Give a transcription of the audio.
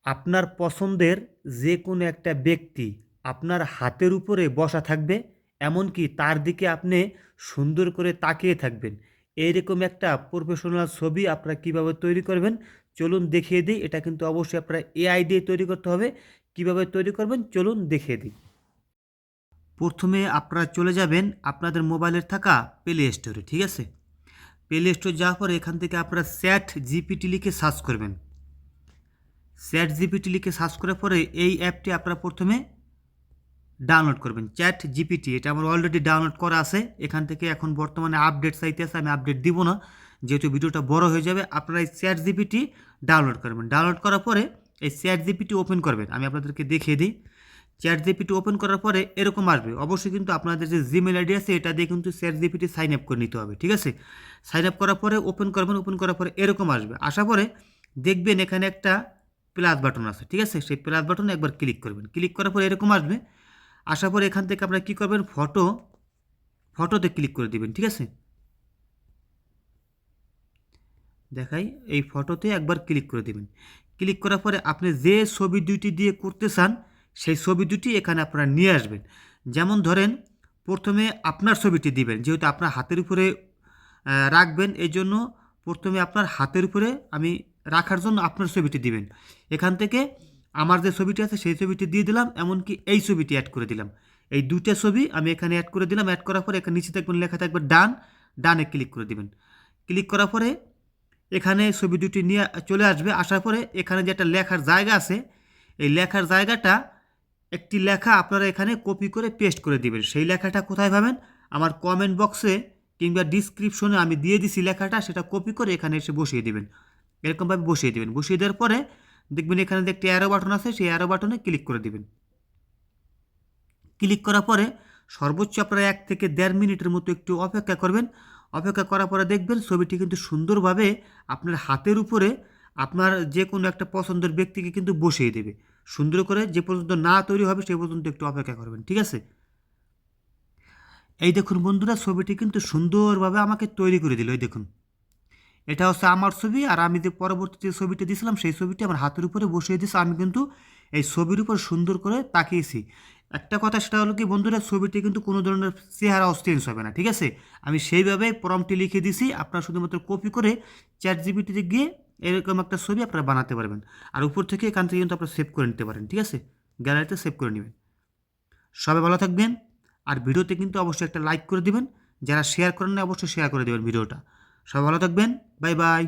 আপনার পছন্দের যে কোনো একটা ব্যক্তি আপনার হাতের উপরে বসা থাকবে, এমনকি তার দিকে আপনি সুন্দর করে তাকিয়ে থাকবেন। এইরকম একটা প্রফেশনাল ছবি আপনারা কীভাবে তৈরি করবেন চলুন দেখিয়ে দিই। এটা কিন্তু অবশ্যই আপনারা এআই দিয়ে তৈরি করতে হবে। কিভাবে তৈরি করবেন চলুন দেখিয়ে দিই। প্রথমে আপনারা চলে যাবেন আপনাদের মোবাইলের থাকা প্লে স্টোরে, ঠিক আছে? প্লে স্টোর যাওয়ার পরে এখান থেকে আপনারা চ্যাট জিপিটি লিখে সার্চ করবেন। চ্যাট জিপিটি লিখে সার্চ করার পরে এই অ্যাপটি আপনারা প্রথমে ডাউনলোড করবেন। চ্যাট জিপিটি এটা আমার অলরেডি ডাউনলোড করা আছে। এখান থেকে এখন বর্তমানে আপডেট চাইতে আছে, আমি আপডেট দিব না যেহেতু ভিডিওটা বড় হয়ে যাবে। আপনারা এই চ্যাট জিপিটি ডাউনলোড করবেন। ডাউনলোড করার পরে এই চ্যাট জিপিটি ওপেন করবেন। আমি আপনাদেরকে দেখিয়ে দিই। চ্যাট জিপিটি ওপেন করার পরে এরকম আসবে। অবশ্যই কিন্তু আপনাদের যে জিমেল আইডি আছে এটা দিয়ে কিন্তু চ্যাট জিপিটি সাইন আপ করে নিতে হবে, ঠিক আছে? সাইন আপ করার পরে ওপেন করবেন। ওপেন করার পরে এরকম আসবে। আসার পরে দেখবেন এখানে একটা প্লাস বাটন আছে, ঠিক আছে? সেই প্লাস বাটনে একবার ক্লিক করবেন। ক্লিক করার পরে এরকম আসবে। আসার পরে এখান থেকে আপনারা কী করবেন, ফটোতে ক্লিক করে দিবেন, ঠিক আছে? দেখাই, এই ফটোতে একবার ক্লিক করে দিবেন। ক্লিক করার পরে আপনি যে ছবি দুইটি দিয়ে করতে চান সেই ছবি দুটি এখানে আপনারা নিয়ে আসবেন। যেমন ধরেন প্রথমে আপনার ছবিটি দিবেন, যেহেতু আপনার হাতের উপরে রাখবেন, এই জন্য প্রথমে আপনার হাতের উপরে আমি রাখার জন্য আপনার ছবিটি দিবেন। এখান থেকে আমার যে ছবিটি আছে সেই ছবিটি দিয়ে দিলাম, এমনকি এই ছবিটি অ্যাড করে দিলাম। এই দুইটা ছবি আমি এখানে অ্যাড করে দিলাম। অ্যাড করার পরে এখানে নিচে থাকবেন, লেখা থাকবে ডান, ডানে ক্লিক করে দিবেন। ক্লিক করার পরে এখানে ছবি দুটি নিয়ে চলে আসবে। আসার পরে এখানে যে একটা লেখার জায়গা আছে, এই লেখার জায়গাটা একটি লেখা আপনারা এখানে কপি করে পেস্ট করে দিবেন। সেই লেখাটা কোথায় পাবেন? আমার কমেন্ট বক্সে কিংবা ডিসক্রিপশনে আমি দিয়ে দিছি লেখাটা, সেটা কপি করে এখানে এসে বসিয়ে দিবেন। এরকমভাবে বসিয়ে দিবেন। বসিয়ে দেওয়ার পরে দেখবেন এখানে যে একটি অ্যারো বাটন আছে সেই অ্যারো বাটনে ক্লিক করে দিবেন। ক্লিক করার পরে সর্বোচ্চ আপনারা 1 থেকে 1.5 মিনিটের মতো একটু অপেক্ষা করবেন। অপেক্ষা করার পরে দেখবেন ছবিটি কিন্তু সুন্দরভাবে আপনার হাতের উপরে আপনার যে কোনো একটা পছন্দের ব্যক্তিকে কিন্তু বসিয়ে দেবে। সুন্দর করে যে পর্যন্ত না তৈরি হবে সেই পর্যন্ত একটু অপেক্ষা করবেন, ঠিক আছে? এই দেখুন বন্ধুরা, ছবিটি কিন্তু সুন্দরভাবে আমাকে তৈরি করে দিল। এই দেখুন, এটা হচ্ছে আমার ছবি, আর আমি যে পরবর্তীতে ছবিটা দিয়েছিলাম সেই ছবিটি আমার হাতের উপরে বসিয়ে দিয়েছে। আমি কিন্তু এই ছবির উপর সুন্দর করে তাকিয়েছি। একটা কথা সেটা হলো কি বন্ধুরা, ছবিটি কিন্তু কোনো ধরনের চেহারাও চেঞ্জ হবে না, ঠিক আছে? আমি সেইভাবে প্রম্পটে লিখে দিছি। আপনারা শুধুমাত্র কপি করে চ্যাট জিপিটিতে গিয়ে এরকম একটা ছবি আপনারা বানাতে পারবেন। আর উপর থেকে এখান থেকে কিন্তু আপনারা সেভ করে নিতে পারেন, ঠিক আছে? গ্যালারিতে সেভ করে নেবেন। সবাই ভালো থাকবেন। আর ভিডিওতে কিন্তু অবশ্যই একটা লাইক করে দিবেন। যারা শেয়ার করেন না অবশ্যই শেয়ার করে দেবেন ভিডিওটা। সবাই ভালো থাকবেন। Bye bye.